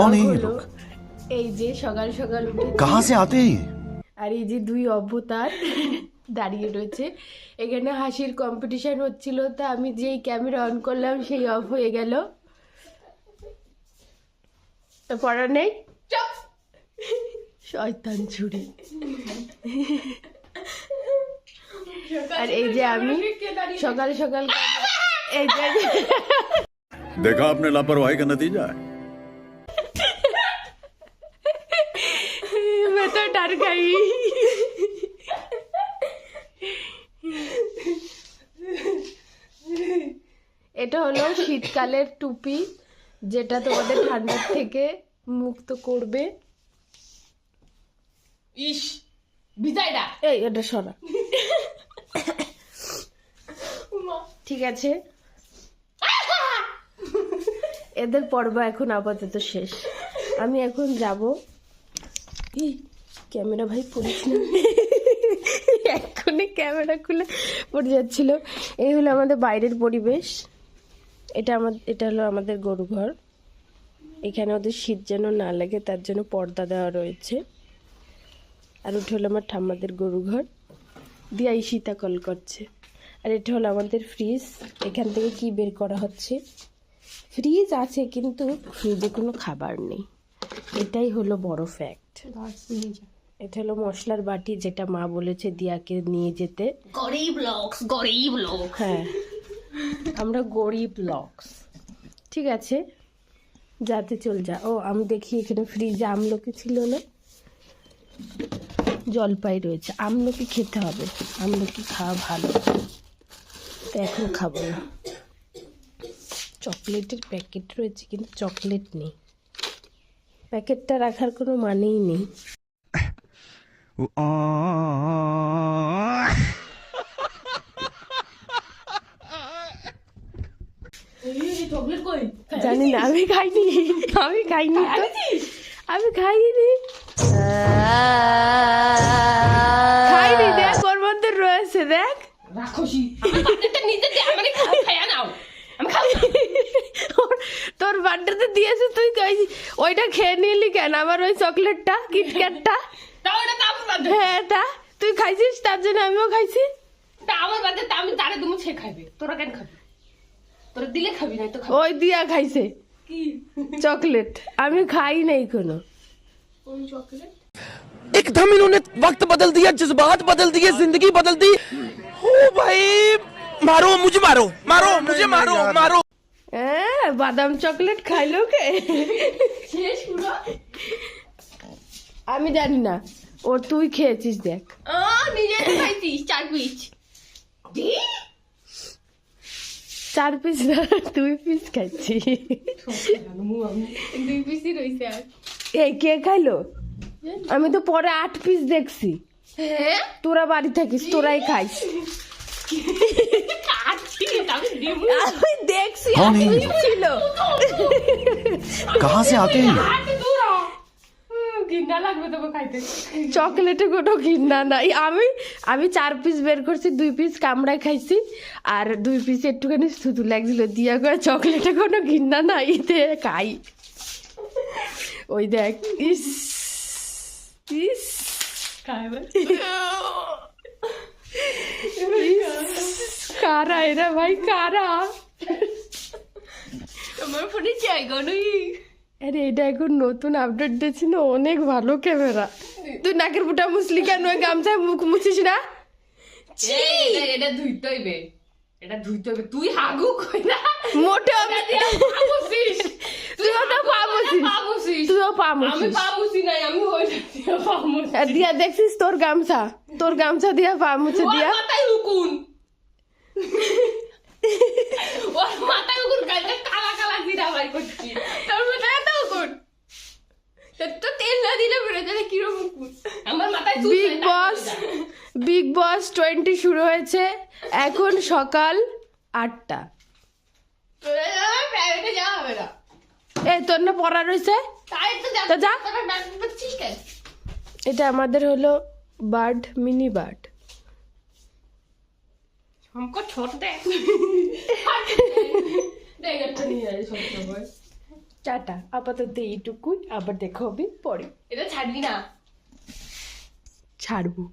कौन है ये लोग? এই যে সকাল সকাল উঠে कहाँ से आते हैं ये? আর এই যে দুই অবতার দাঁড়িয়ে রয়েছে এখানে হাসির কম্পিটিশন হচ্ছিল তা আমি যেই ক্যামেরা অন করলাম সেই অফ হয়ে গেল পড়া নেই শয়তান ছুরি আর এই যে আমি সকাল সকাল এই যে देखा आपने लापरवाही का नतीजा है। मैं तो डर गई এটা হলো শীতকালের টুপি যেটা তোমাদের ঠান্ডার থেকে মুক্ত করবে ইস বিদায়টা এই এটা সরা ঠিক আছে এদের পর্ব এখন আপাতত শেষ আমি এখন যাব ক্যামেরা ভাই পড়িস না এখনই ক্যামেরা খুলে পড়ে যাচ্ছিল এই হলো আমাদের বাইরের পরিবেশ এটা হলো আমাদের গরু ঘর এখানে ওদের শীত যেন না লাগে তার জন্য পর্দা দেওয়া রয়েছে আর ওটা হলো আমার ঠাম্মাদের গরু ঘর দিয়া ঈশিতা কল করছে আর এটা হলো আমাদের ফ্রিজ এখান থেকে কি বের করা হচ্ছে ফ্রিজ আছে কিন্তু ফ্রিজে কোনো খাবার নেই এটাই হলো বড় ফ্যাক্ট এটা হলো মশলার বাটি যেটা মা বলেছে দিয়াকে নিয়ে যেতে গরিব লোক হ্যাঁ আমরা গরিব লক্স ঠিক আছে যাতে চল যা ও আমি দেখি এখানে ফ্রিজে আমলকি ছিল না জলপাই রয়েছে আমলকি খেতে হবে আমলকি খাওয়া ভালো তো এখন খাবো না চকলেটের প্যাকেট রয়েছে কিন্তু চকলেট নেই প্যাকেটটা রাখার কোনো মানেই নেই চকলেট কই জানি না আমি খাইনি তো আমি খাইনি খাইনি দেখ ওর মধ্যে রয়েছে দেখ রাক্ষসী এটা নিতে দে আমারে খায়া নাও আমি খাবো তোর বার্থডেতে দিয়েছে তুই ওইটা খেয়ে নিলি কেন আমার ওই চকলেটটা কিটক্যাটটা তাও এটা তো আমার বাদে হ্যাঁ তা তুই খাইছিস তার জন্য আমিও খাইছি তা আমার বাদে তা আমি তারে দুমু ছে খাইবে তোরা কেন খাবি তোরা দিলে খাবি না তো খাবি ওই দিয়া খাইছে কি চকলেট আমি খাই নাই কোনো কোন চকলেট एकदम इन्होंने वक्त बदल दिया जज्बात बदल दिए जिंदगी बदल दी ओ भाई मारो मुझे मारो मारो मुझे मारो मारो হ্যাঁ বাদাম চকলেট খাইলো কে শেষ পুরো আমি জানি না ও তুই খেয়েছিস দেখ নিজে খাইছিস 4 পিস দি 4 পিস না 2 পিস খাইছি 2 পিসই রইছে আর এই কে খাইলো আমি তো পরে 8 পিস দেখছি হ্যাঁ তোরা বাড়ি থাকিস তোরাই খাইস খাচ্ছি আমি দেবো আমি দেখছি কौन है ये 8 পিস ছিল कहाँ से आते हैं ये? আটে দূর ঘৃণা লাগবে তোকে খাইতে চকলেটে কোনো ঘৃণা নাই আমি 4 পিস বের করছি 2 পিস কামড়ায় খাইছি আর 2 পিস একটুখানি থুতু লাগছিল দিয়া করে চকলেটে কোনো ঘৃণা নাই দে খাই ওই দেখ ইস ইস খাইবে কারা এরা ভাই কারা তোমার ফোনে জায়গা নেই আরে এটা এখন নতুন আপডেট দিয়েছি না অনেক ভালো ক্যামেরা তুই নাকের ফুটা মুসলি কেন ওই গামছায় মুখ মুছিস না এটা ধুইতে হইবে এটা ধুইতে হইবে তুই হাগু কই না মোটে আমি পাবুসিস তুইও তো পামুছিস পাবুসিস তুইও আমি পামুছিস পাবুসি নাই আমি হইছি পাবুসি আর দিয়া দেখছিস তোর গামছা দিয়া পামুছে ওর দিয়া মাথায় হুকুন ওর মাথায় হুকুন কালকে কালা কালা জিরা বাই করছি তোর মাথায় এত হুকুন তো তেল না দিলে বেরো যাবে কিরকম হুকুন আমার মাথায় চুল বিগ বস 20 শুরু হয়েছে এখন সকাল 8টা প্রাইভেটে যাওয়া হবে না এই তোর না পড়া রয়েছে তাই তো তো যা। তোরা ব্যাগ পাচ্ছিস কেন এটা আমাদের হলো বার্ড মিনি বার্ড हमको छोड़ दे देख अच्छा नहीं है सब টাটা, আপাতত এইটুকুই, আবার দেখা হবে পরে। এটা ছাড়বি না। ছাড়বো।